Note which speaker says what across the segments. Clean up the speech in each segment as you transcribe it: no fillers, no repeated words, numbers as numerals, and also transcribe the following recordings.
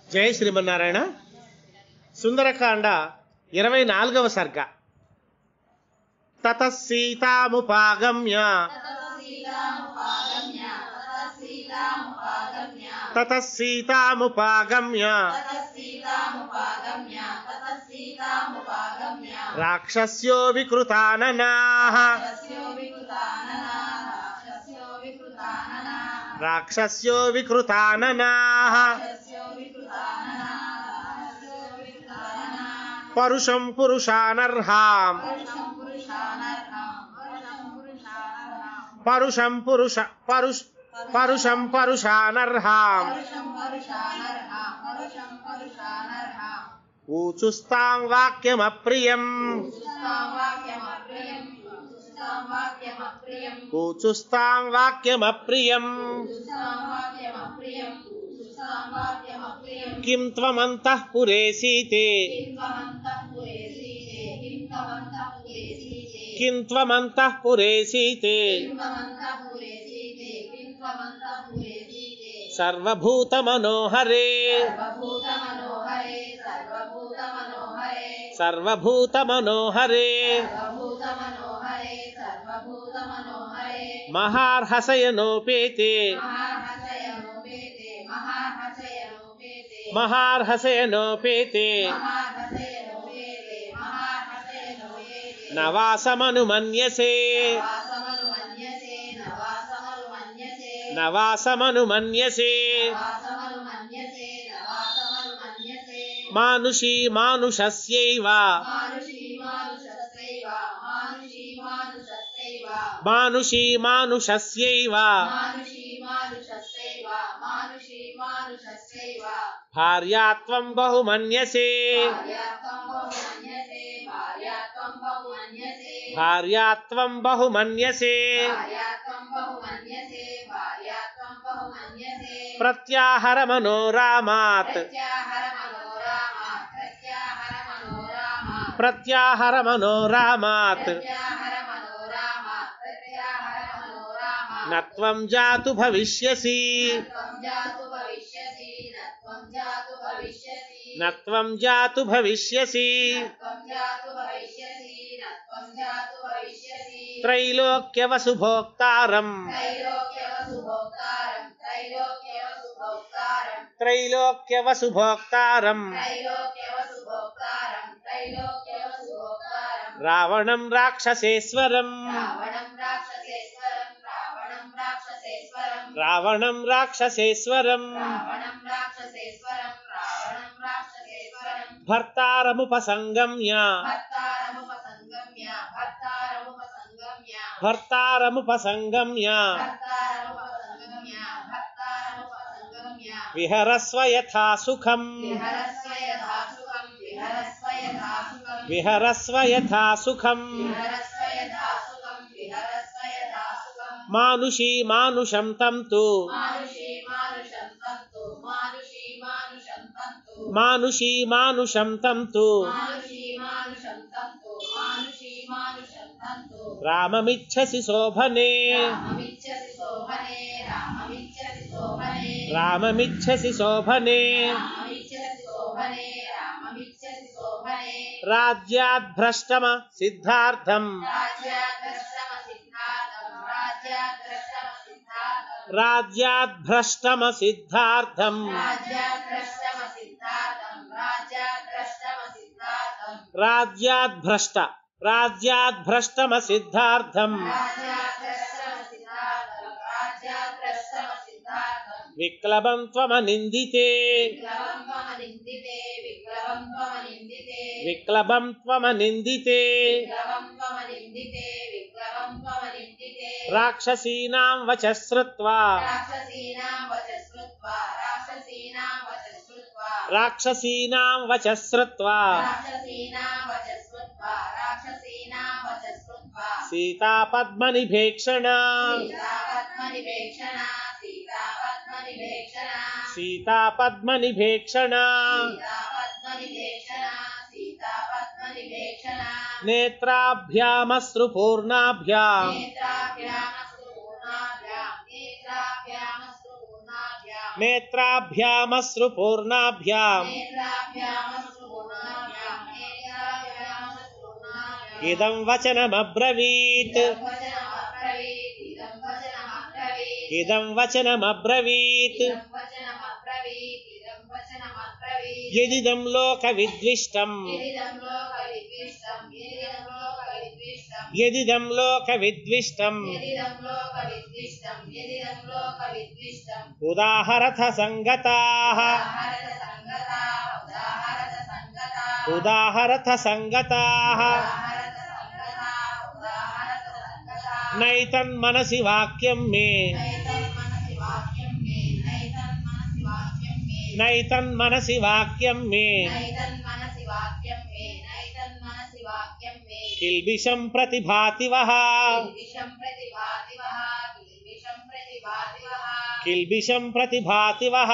Speaker 1: జయ శ్రీమన్నారాయణ. సుందరకాండ 24వ సర్గ. తతః సీతాముపాగమ్య తతః సీతాముపాగమ్య రాక్షస్యో వికృతాననాః రాక్షస్యో వికృతాననాః పరుషం పురుషానర్హాం పరుషం పరుషానర్హాం ఊచుస్తాం వాక్యమప్రియం ఊచుస్తాం వాక్యమప్రియం కిం త్వమంతః పురేసీతే కిం త్వమంతః పురేసీతే సర్వభూతమనోహరే సర్వభూతమనోహరే మహార్హసయనోపేతే మహార్హసయనోపేతే నవాసమనుమన్యసే నవాసమనుమన్యసే మానుషీ మానుషస్యైవ మానుషీ మానుషస్యైవ భార్యాత్వం బహుమన్యసే భార్యాత్వం బహుమన్యసే ప్రత్యాహరమనోరామాత్ ప్రత్యాహరమనోరామాత్ నత్వం జాతు భవిష్యసి నత్వం జాతు భవిష్యసి త్రైలోక్యవసుభోక్తారం త్రైలోక్యవసుభోక్తారం రావణం రాక్షసేశ్వరం రావణం రాక్షసేశ్వరం భర్తారముపసంగమ్య భర్తారముపసంగమ్య విహరస్వ యథా సుఖం విహరస్వ యథా సుఖం మానుషీ మానుషం తంతు మానుషీ మానుషం తంతు రామమిచ్చసి శోభనే రామమిచ్చసి శోభనే రాజ్యాద్భ్రష్టమ సిద్ధార్థం రాజ్యాద్భ్రష్టమ సిద్ధార్థం రాజ్యాద్భ్రష్ట రాజ్యాద్భ్రష్టమ సిద్ధార్థం విక్లవం త్వమనిందితే విక్లవం త్వమనిందితే రాక్షసీనాం వచశ్రుత్వా రాక్షసీనాం వచశ్రుత్వా సీతాపద్మనిభేక్షణ సీతాపద్మనిభేక్షణ నేత్రాభ్యామశ్రుపూర్ణాభ్యాం నేత్రాభ్యామశ్రుపూర్ణాభ్యాం ఇదం వచనమబ్రవీత్ ఇదం వచనమబ్రవీత్ యదిదం లోక విద్విష్టం యదిదం లోక విద్విష్టం ఉదాహరథ సంగతాః ఉదాహరథ సంగతాః నైతన్మనసి వాక్యం మే నైతన్మనసి వాక్యం మే కిల్బిషం ప్రతిభాతి వః కిల్బిషం ప్రతిభాతి వః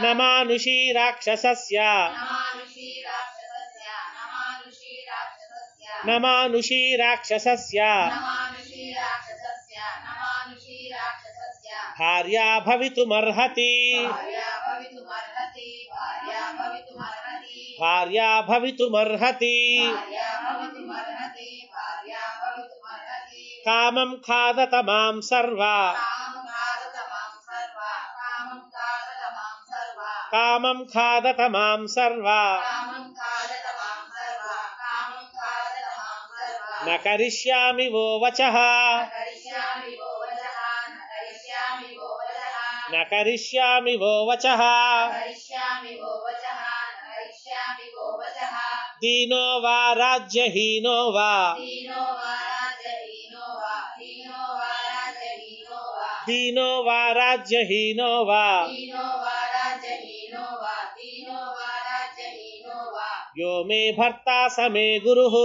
Speaker 1: న మానుషీ రాక్షసస్య న మానుషీ రాక్షసస్య భార్యా భవితుమర్హతి భార్యా భవితుమర్హతి కామం ఖాదత మాం సర్వా కామం ఖాదత మాం సర్వా న కరిష్యామి వో వచః న కరిష్యామి వో వచః దీనో వా రాజ్యహీనో వా దీనో వా రాజ్యహీనో వా యో మే భర్తా స మే గురుః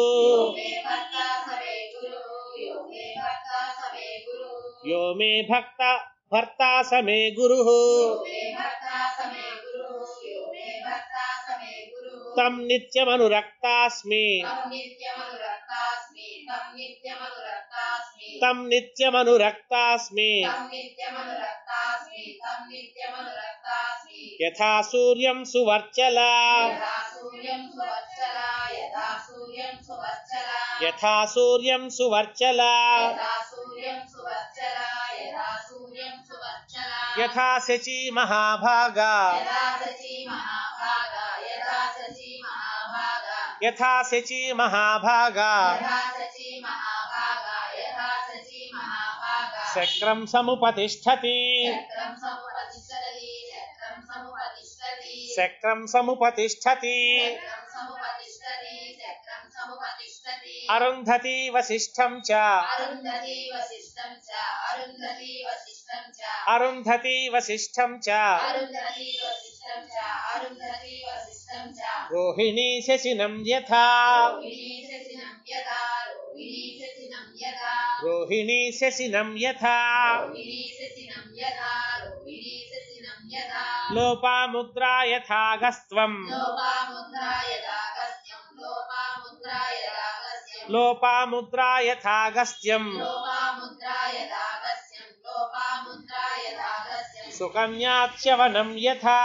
Speaker 1: యో మే భర్తా స మే గురుః తం నిత్యమనురక్తాస్మి తం నిత్యమనురక్తాస్మి యథా సూర్యం సువర్చలా యథా సూర్యం సువర్చలా యథా శచీ మహాభాగా యథా శచీ మహాభాగా శక్రం సముపతిష్ఠతి శక్రం సముపతిష్ఠతి అరుంధతి వసిష్ఠం చ అరుంధతి వసిష్ఠం చ రోహిణీ శశినం యథా రోహిణీ శశినం యథా లోపాముద్రా యథాగస్త్వం లోపాముద్రా యథాగస్త్యం సుకన్యాచ్యవనం యథా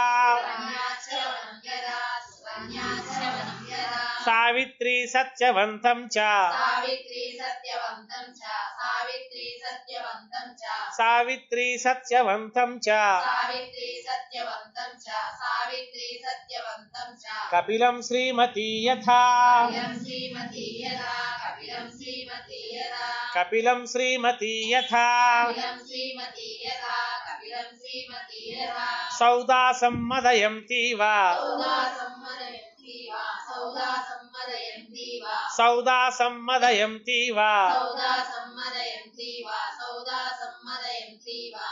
Speaker 1: సావిత్రీ సత్యవంతం చ సావిత్రీ సత్యవంతం చ కపిలం శ్రీమతి యథా కపిలం శ్రీమతి యథా సౌదా సమ్మదయంతీవ సౌదా సమ్మదయంతీవ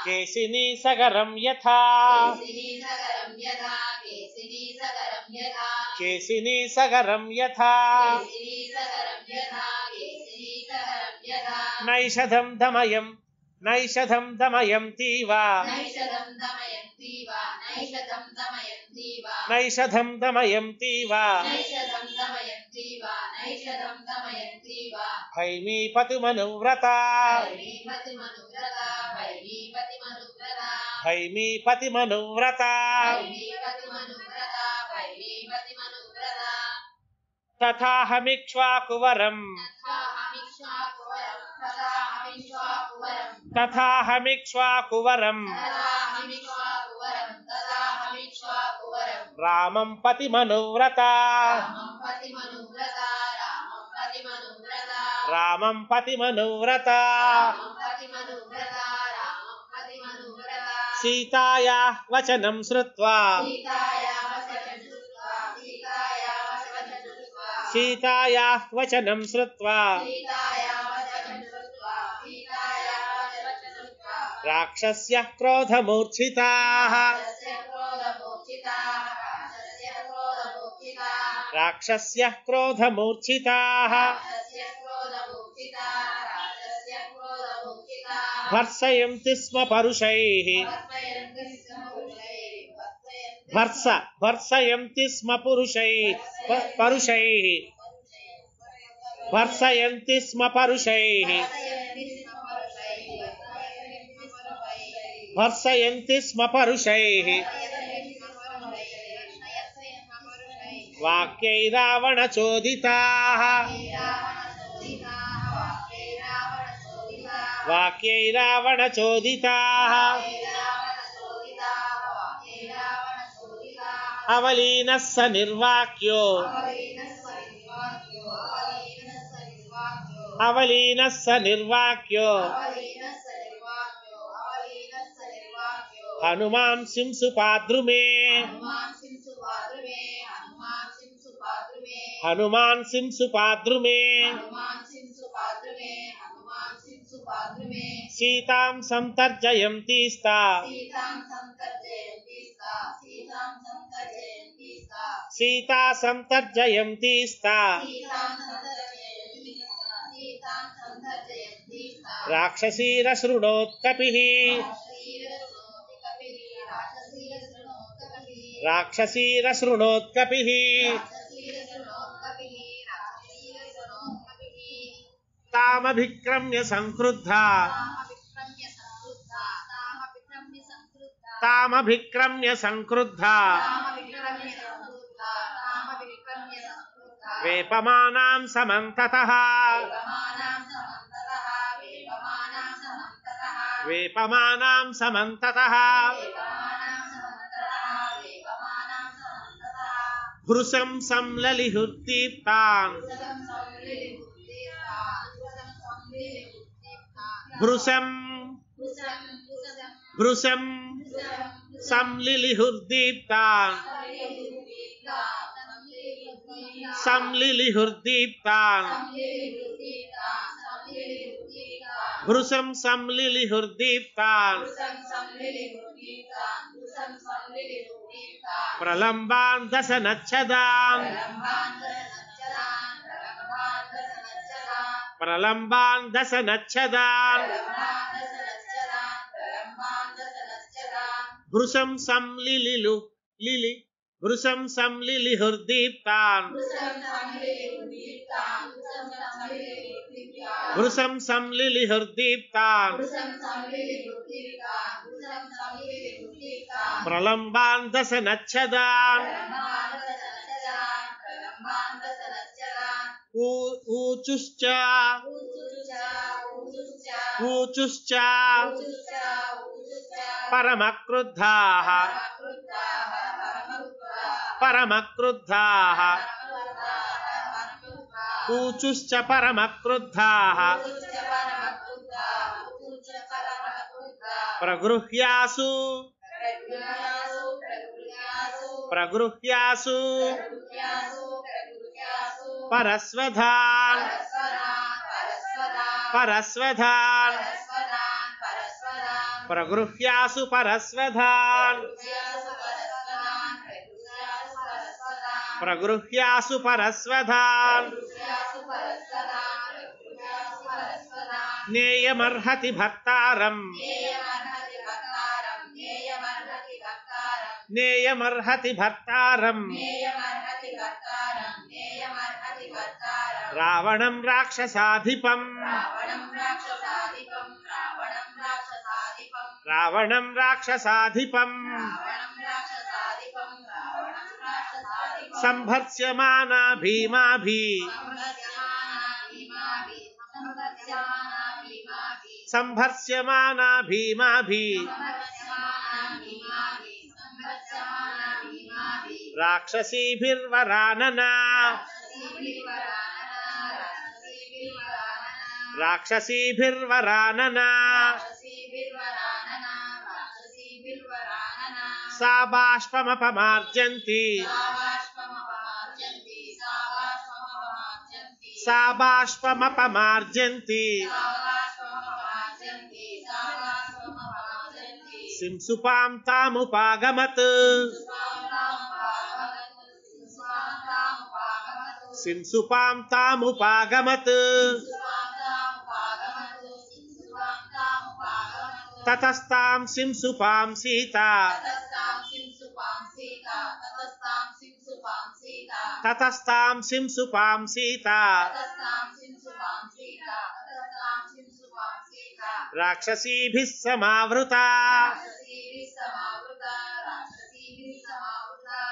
Speaker 1: కేశినీ సగరం యథా కేశినీ సగరం యథా నైషధం దమయం నైషధం దమయంతీవ నైషధం దమయంతీవ భైమీపతిమనువ్రత భైమీపతిమనువ్రత తథాహమిక్ష్వాకువరం తథాహమిక్ష్వాకువరం రామం పతిమనువ్రత రామం పతిమనువ్రత సీతాయాః వచనం శ్రుత్వా సీతాయాః వచనం శ్రుత్వా రాక్షస్యః క్రోధమూర్ఛితాః రాక్షస్యః క్రోధమూర్ఛితాః భర్సయంతి స్మ పరుషైః భర్సయంతి స్మ పరుషైః భర్సయంతి స్మ పరుషైః భర్సయంతి స్మ పరుషైః వాక్యైరావణచోదితాః వాక్యైరావణచోదితాః అవలీనః స నిర్వాక్యో అవలీనః స నిర్వాక్యో హనుమాన్ సింసుపాద్రుమే హనుమాన్ సింసుపాద్రుమే సీతాం సంతర్జయంతిస్తా సీతా సంతర్జయంతిస్తా రాక్షసీరశృణోత్కపిః రాక్షసీరశృణోత్కపిః తామభిక్రమ్య సంక్రుద్ధా తామభిక్రమ్య సంక్రుద్ధా వేపమానాం సమంతతః వేపమానాం సమంతతః భృశం సంలలిహుర్దీప్తాన్ భృశం భృశం సంలిలిహుర్దీప్తాన్ సంలిలిహుర్దీప్తాన్ భృశం సంలిలిహుర్దీప్తాన్ ప్రలంబాన్ దశనచ్చదాన్ ప్రలంబాన్ దశనచ్చదాన్ భృశం భృశం సంలిలిహుర్దీప్తాన్ భృశం సంలిలిహుర్దీప్తాన్ ప్రలంబాన్ దశనచ్చదాన్ ఊచుశ్చ ఊచుశ్చ పరమక్రుద్ధాః పరమక్రుద్ధాః ఊచుశ్చ పరమక్రుద్ధాః ప్రగృహ్యాసు ప్రగృహ్యాసు పరస్వధాన్ పరస్వధాన్ ప్రగృహ్యాసు పరస్వధాన్ ప్రగృహ్యాసు పరస్వధాన్ నేయమర్హతి భర్తారం నేయమర్హతి భర్తారం రావణం రాక్షసాధిపం రావణం రాక్షసాధిపం సంభర్స్యమానా భీమాభి సంభర్స్యమానా భీమాభి రాక్షసీభిర్వరాననా రాక్షసీభిర్వరాననా సా బాష్పమపమార్జంతి సా బాష్పమపమార్జంతి సింసుపాం తాముపాగమత్ సింసుపాం తాముపాగమత్ తతస్తాం సింసుపాం సీతా తతస్తాం సింసుపాం సీతా రాక్షసీభిః సమావృతా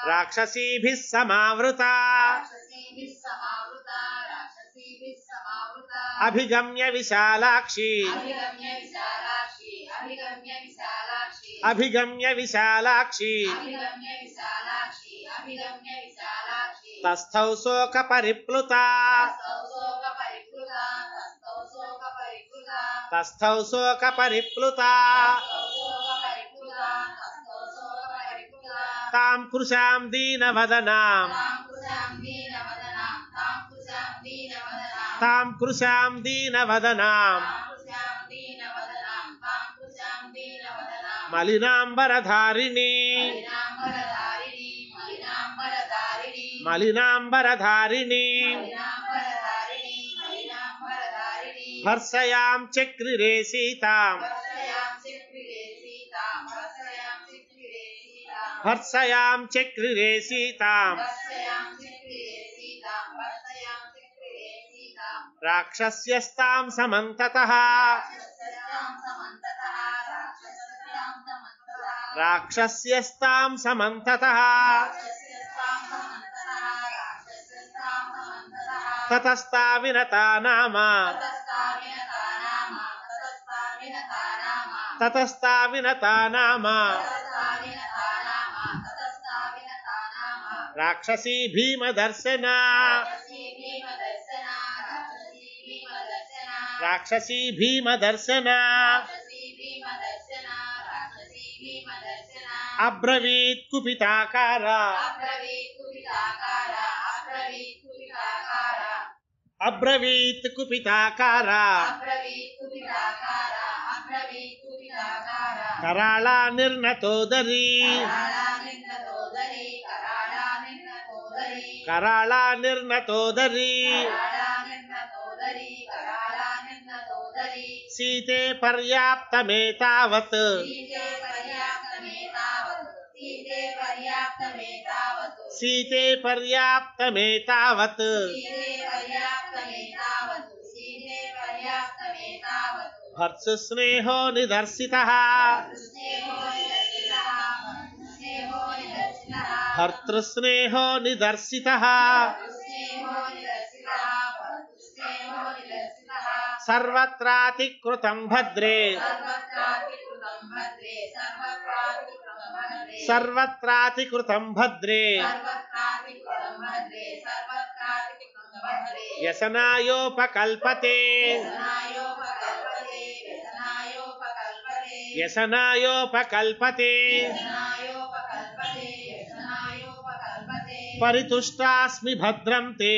Speaker 1: రాక్షసీభిః సమావృతా అభిగమ్య విశాలాక్షి అభిగమ్య విశాలాక్షి తస్థౌ శోక పరిప్లుతా తస్థౌ శోక పరిప్లుతా తాం కృశాం దీనవదనాం తాం కృశాం దీనవదనాం మలినాంబరధారిణి మలినాంబరధారిణి భర్సయాం చక్రిరే సీతాం భర్సయాం చక్రిరే సీతాం రాక్షస్యస్తాం సమంతతః రాక్షస్యస్తాం సమంతతః తతస్తా వినతా నామ తతస్తా వినతా నామ రాక్షసీ భీమదర్శన రాక్షసీ భీమదర్శన అబ్రవీత్ కుపితాకార అబ్రవీత్ కుపితాకార కరాళా నిర్నతోదరీ కరాళా నిర్నతోదరీ సీతే పర్యాప్తమేతావత్ సీతే పర్యాప్తమేతావత్ భర్తృస్నేహో నిదర్శితః భర్తృస్నేహో నిదర్శితః సర్వత్రాతికృతం భద్రే సర్వత్రాతికృతం భద్రే వ్యసనాయోపకల్పతే వ్యసనాయోపకల్పతే పరితుష్టాస్మి భద్రం తే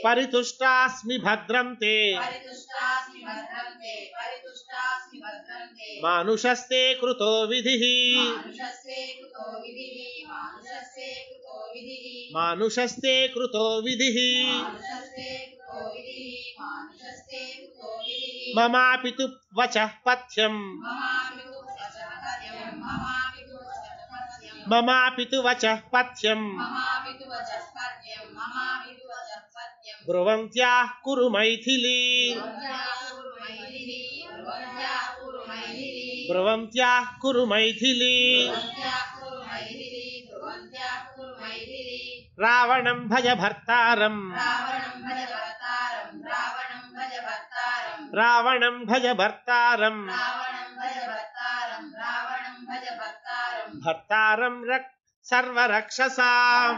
Speaker 1: పరితుష్టాస్మి భద్రం తే మానుషస్తే కృతో విధిః మానుషస్తే కృతో విధిః మమాపి తు వచః పథ్యం మమాపితు వచః పథ్యం బ్రువంత్యాః కురు మైథిలీ బ్రువంత్యాః కురు మైథిలీ రావణం భజ భర్తారం రావణం భజ భర్తారం భర్తారం సర్వరక్షసాం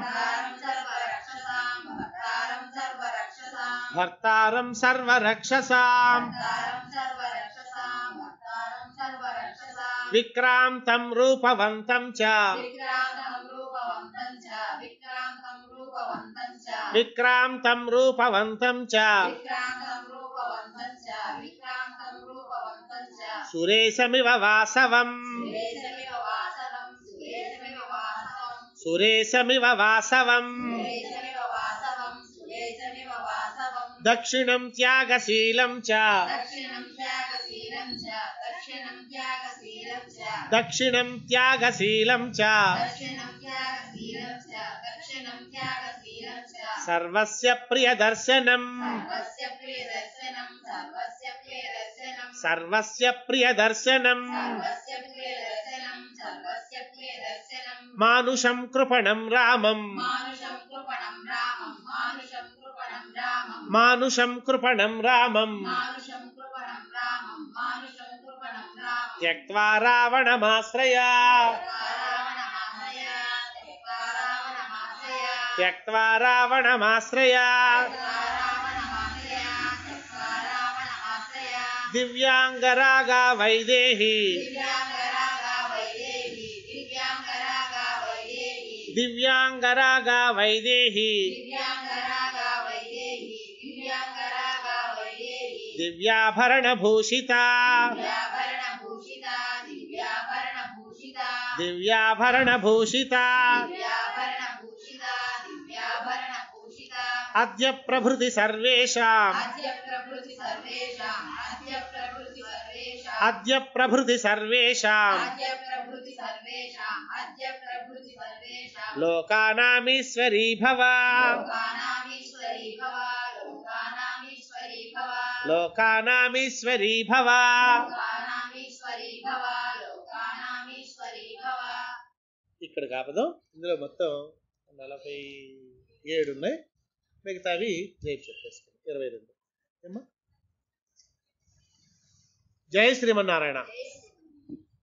Speaker 1: భర్తారం సర్వరక్షసాం విక్రాంతం రూపవంతం చ విక్రాంతం రూపవంతం చ సురేశమివ వాసవం సురేశమివ వాసవం దక్షిణం త్యాగశీలం చ దక్షిణం త్యాగశీలం చ సర్వస్య ప్రియదర్శనం సర్వస్య ప్రియదర్శనం మానుషం కృపణం రామం మానుషం కృపణం రామం త్యక్త్వా రావణమాశ్రయా త్యక్త్వా రావణమాశ్రయా దివ్యాంగరాగా వైదేహి దివ్యాంగరాగా వైదేహి దివ్యాభరణభూషితా దివ్యాభరణభూషితా అద్య ప్రభృతి సర్వేషాం అద్య ప్రభృతి సర్వేషాం లోకానామీశ్వరీ భవ లోకానామీశ్వరీ భవ ఇక్కడ కాపదాం. ఇందులో మొత్తం 47 ఉన్నాయి. మిగతావి రేపు చెప్పేసుకున్నాం. 22 ఏమ్మా. జై శ్రీమన్నారాయణ.